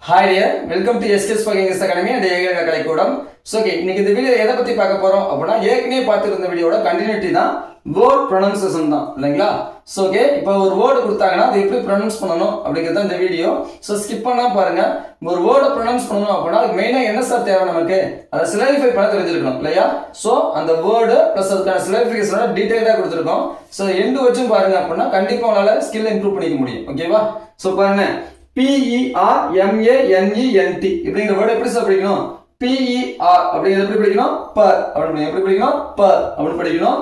Hi dear, welcome to SK Spoken English Academy and ஏக கலைக்கூடம். So okay, இன்னைக்கு இந்த video எதை பத்தி பார்க்க போறோம் அப்படினா ஏற்கனவே பார்த்திருந்த வீடியோவோட கண்டினியூட்டி தான் வேர்ட் ப்ரொனன்சியேஷன் தான் இல்லைங்களா? So okay, இப்போ ஒரு வேர்ட் கொடுத்தாங்கன்னா அதை எப்படி ப்ரொனன்ஸ் பண்ணணும் அப்படிங்கறது இந்த வீடியோ. So ஸ்கிப் பண்ணாம பாருங்க. ஒரு வேர்டை ப்ரொனன்ஸ் பண்ணனும் அப்படினா அதுக்கு மெயினா என்ன சார் தேவை நமக்கு? அதை சிலரிஃபை பண்ண தெரிஞ்சிருக்கணும் இல்லையா? So அந்த வேர்ட் பிளஸ் அதுக்கான சிலரிஃபிகேஷனோட டீடைலா கொடுத்திருக்கோம். So எண்ட் வச்சும் பாருங்க அப்படினா கண்டிப்பா உங்களால ஸ்கில் இம்ப்ரூவ் பண்ணிக்க முடியும். ஓகேவா? So பாருங்க PERMANENT இப்படிங்கிற வேர்ட் எப்படி சார் படிக்கணும்? PER அப்படிங்கிறது எப்படி படிக்கணும்? per அப்படி எப்படி படிக்கணும்? per அப்படி படிக்கணும்.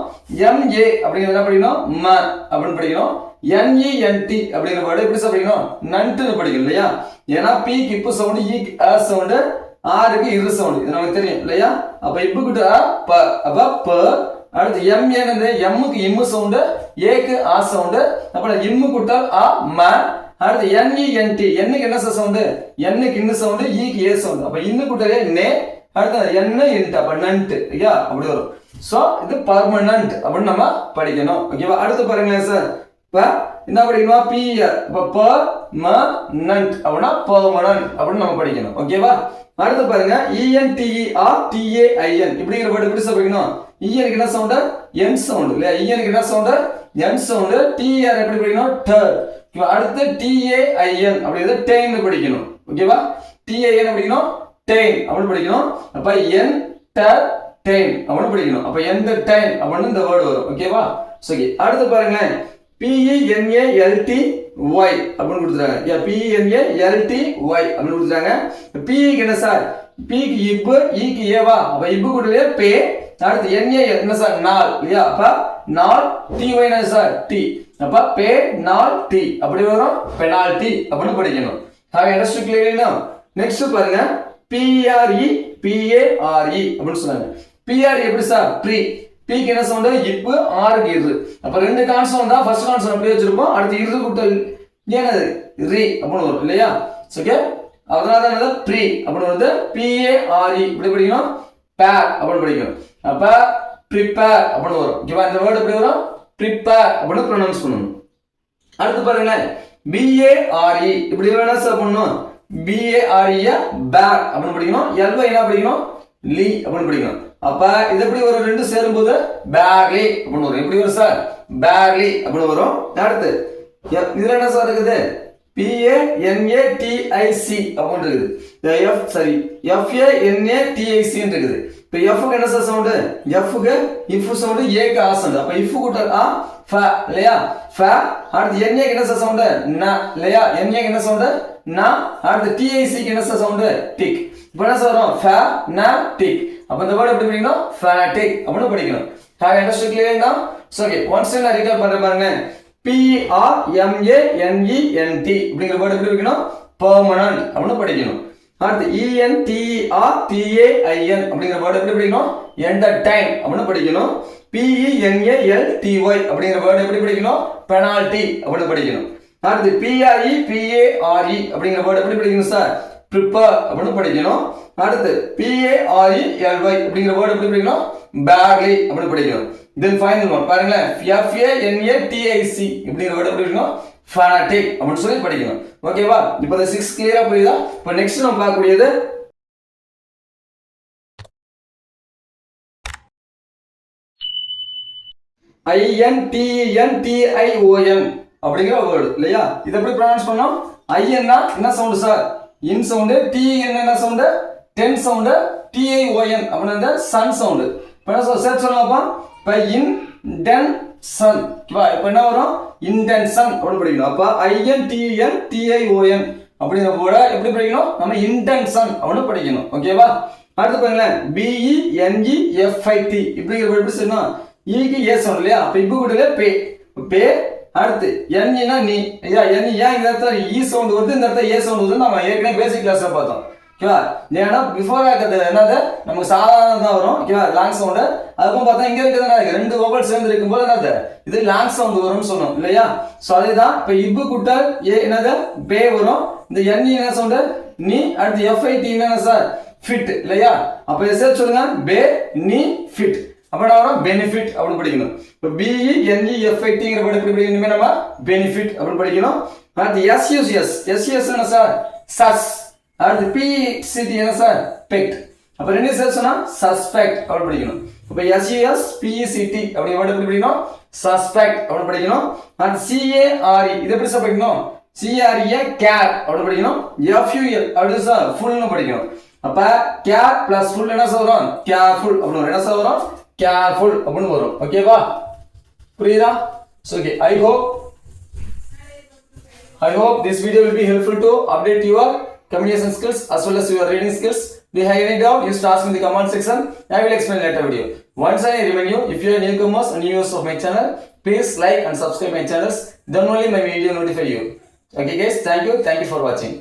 MA அப்படிங்கிறது என்ன படிக்கணும்? man அப்படி படிக்கணும். NENT அப்படிங்கிற வேர்ட் எப்படி சார் படிக்கணும்? நன்ட்னு படிக்கணும் இல்லையா? ஏன்னா P க்கு இப்பு சவுண்ட், E க்கு a சவுண்ட், R க்கு இரு சவுண்ட். இது நமக்கு தெரியும் இல்லையா? அப்ப இப்பு கிட்ட per அப்ப per அடுத்து M என்னது? M க்கு இம்மு சவுண்ட், A க்கு a சவுண்ட், அப்ப இம்மு கூட்டல் a man அடுத்து NENT N க்கு என்ன சவுண்ட்? N க்கு இன்னு சவுண்ட், E க்கு ஏ சவுண்ட். அப்ப இன்னு கூட்டலே நே அடுத்து N இன்ட் அப்ப நன்ட் ஐயா அப்படி வரும். சோ இது பெர்மனன்ட் அப்படி நம்ம படிக்கணும். ஓகேவா? அடுத்து பாருங்க சார். இப்ப என்ன படிக்கணும்? PER அப்ப பெர்மனன்ட் அப்படினா பெர்மனன்ட் அப்படி நம்ம படிக்கணும். ஓகேவா? அடுத்து பாருங்க ENTERTAIN இப்படிங்கிற வேர்ட் எப்படி சார் படிக்கணும்? EN க்கு என்ன சவுண்ட்? N சவுண்ட் இல்லையா? EN க்கு என்ன சவுண்ட்? N sound. TER எப்படி படிக்கணும்? டர். அடுத்து TAIN அப்படிங்கிறது டெயின் படிக்கணும். ஓகேவா? TAN படிக்கணும், டெயின் அப்படி படிக்கணும். அப்ப என்டர்டெயின் அப்படி படிக்கணும். அப்ப என்டர்டெயின் அப்படின்னு இந்த வேர்ட் வரும். ஓகேவா? சரி, அடுத்து பாருங்க PENALTY அப்படின்னு கொடுத்துறாங்க. PENALTY அப்படின்னு கொடுத்துறாங்க. P க்கு என்ன சார்? P க்கு இப்பு, E க்கு ஏவா? அப்ப இப்பு கூடலே பே. அடுத்து NA என்ன சார்? நாள் இல்லையா? அப்ப நாள், TY என்ன சார்? T. அப்ப பெனால்டி அப்படி வரும். பெனால்டி அப்படின்னு படிக்கணும். ஹேவ் அண்டர்ஸ்டுட் கிளியர்லி நவ? நெக்ஸ்ட் பாருங்க PRE அப்படின்னு சொன்னாங்க. PRE எப்படி சார்? ப்ரீ. P க்கு என்ன சவுண்ட்? இப்பு, R க்கு இரு. அப்ப ரெண்டு கான்சோனன்ட் தான். ஃபர்ஸ்ட் கான்சோனன்ட் அப்படியே வச்சிருப்போம். அடுத்து இரு கூட்டல் என்னது? ரி அப்படின்னு வரும் இல்லையா? ஓகே, அதனால தான் என்னது? ப்ரீ அப்படின்னு வருது. PARE இப்படி படிக்கணும். பேர் அப்படின்னு படிக்கணும். அப்ப prepare அப்படின்னு வரும். ஓகேவா? இந்த வேர்ட் எப்படி வரும்? prepare அப்படி ப்ரொனன்ஸ் பண்ணனும். அடுத்து பாருங்க BARE இப்படி வேணா சார் பண்ணனும். BARE பேர் அப்படி படிக்கணும். LY என்ன படிக்கணும்? லீ அப்படி படிக்கணும். அப்ப இது எப்படி வரும்? ரெண்டு சேரும்போது barely அப்படி வரும். எப்படி வரும் சார்? barely அப்படி வரும். அடுத்து இதுல என்ன சார் இருக்குது? PANATIC அப்படி இருக்குது. F சரி FANATIC இருக்குது. இப்ப F க்கு என்ன சார் சவுண்ட்? F க்கு if சவுண்ட், A க்கு a சவுண்ட். அப்ப if கூட்டல் a ஃப இல்லையா? ஃப. அடுத்து NA க்கு என்ன சார் சவுண்ட்? ந இல்லையா? NA க்கு என்ன சவுண்ட்? ந. அடுத்து TIC க்கு என்ன சார் சவுண்ட்? டிக். இப்ப என்ன சார் வரும்? ஃப ந டிக். அப்ப இந்த வேர்ட் எப்படி படிக்கணும்? ஃபனாட்டிக் அப்படி படிக்கணும். ஹேவ் அண்டர்ஸ்டுட் கிளியர்லி நவ? சோ ஓகே, ஒன்ஸ் நான் ரீகால் பண்றேன் பாருங்க. PERMANENT அப்படிங்கிற வேர்ட் எப்படி படிக்கணும்? பெர்மனன்ட் அப்படி படிக்கணும். அடுத்து ENTERTAIN அப்படிங்கிற வேர்ட் எப்படி படிக்கணும்? என்டர்டெயின் அப்படி படிக்கணும். PENALTY அப்படிங்கிற வேர்ட் எப்படி படிக்கணும்? பெனால்டி அப்படி படிக்கணும். அடுத்து PRE அப்படிங்கிற வேர்ட் எப்படி படிக்கணும் சார்? prepare அப்படி படிக்கணும். அடுத்து PARELY அப்படிங்கிற வேர்ட் எப்படி படிக்கணும்? barely அப்படி படிக்கணும். then final one பாருங்க FANATIC இப்படிங்கிற வேர்ட் எப்படி படிக்கணும்? fanatic அப்படி சொல்லி படிக்கணும். ஓகேவா? இப்போ இந்த 6 கிளியரா புரியுதா? இப்போ நெக்ஸ்ட் நம்ம பார்க்க கூடியது INTENTION அப்படிங்கிற வேர்ட் இல்லையா? இத எப்படி ப்ரொனன்ஸ் பண்ணோம்? IN னா என்ன sound sir? In sound. TN என்ன சவுண்ட்? Ten sound. TION அப்படினா சன் சவுண்ட். இப்போ என்ன சார் சேர்த்து சொல்லலாமா? இப்போ இன் டென் சன். இப்போ என்ன வரும்? இன்டென்ஷன் அப்படி படிக்கணும். அப்ப INTENTION அப்படிங்கிற வேர்ட் எப்படி படிக்கணும்? நம்ம இன்டென்ஷன் அப்படி படிக்கணும். ஓகேவா? அடுத்து பாருங்க BENEFIT இப்படிங்கிற வேர்ட் எப்படி சொல்லணும்? E க்கு ஏ சவுண்ட் இல்லையா? அப்ப இப்பு கூடலே பே. பே. அடுத்து NE னா நீ ஐயா. NE ஏன் இந்த இடத்துல E சவுண்ட் வருது, இந்த இடத்துல ஏ சவுண்ட் வருது? நம்ம ஏற்கனவே பேசிக் கிளாஸ்ல பார்த்தோம். ஓகேவா? ஏன்னா பிஃபோர் ஆக்கிறது என்னது? நமக்கு சாதாரண தான் வரும். ஓகேவா? Long sound. அதுக்கும் பார்த்தா இங்க இருக்குது ரெண்டு வொவல் சேர்ந்து இருக்கும்போது என்னது? இது லாங் சவுண்ட் வரும்னு சொன்னோம் இல்லையா? சோ அதுதான். இப்ப இப்பு கூட்டல் ஏ என்னது? பே வரும். இந்த NE என்ன சவுண்ட்? நீ. அடுத்து FIT என்ன சார்? ஃபிட் இல்லையா? அப்ப இத சேர்த்து சொல்லுங்க. பே நீ ஃபிட். அப்ப என்ன வரும்? பெனிஃபிட் அப்படி படிக்கணும். இப்ப BENEFITங்கிற வேர்ட் எப்படி படிக்கணுமே நம்ம? பெனிஃபிட் அப்படி படிக்கணும். அடுத்து SUS என்ன சார்? சஸ் அடுத்து PCT என்ன சார் பெக்ட். அப்ப ரெண்டு சேர்த்து சொன்னா சஸ்பெக்ட் அப்படி படிக்கணும். அப்ப SUS PECT அப்படி வேர்ட் எப்படி படிக்கணும் சஸ்பெக்ட் அப்படி படிக்கணும். அடுத்து CARE இது எப்படி சார் படிக்கணும் CRE கேர் அப்படி படிக்கணும். FUL அப்படி சார் ஃபுல்னு படிக்கணும். அப்ப கேர் பிளஸ் ஃபுல் என்ன சார் வரும் கேர்ஃபுல் அப்படின்னு வரும். என்ன சார் வரும் கேர்ஃபுல் அப்படின்னு வரும். ஓகேவா புரியுதா? So okay, I hope this video will be helpful to update your communication skills as well as your reading skills. Do you have any doubt? You ask in the comment section. I will explain later video. Once I remind you, if you are newcomers and new viewers of my channel, please like and subscribe my channels. Then only my video notify you. Okay guys, thank you for watching.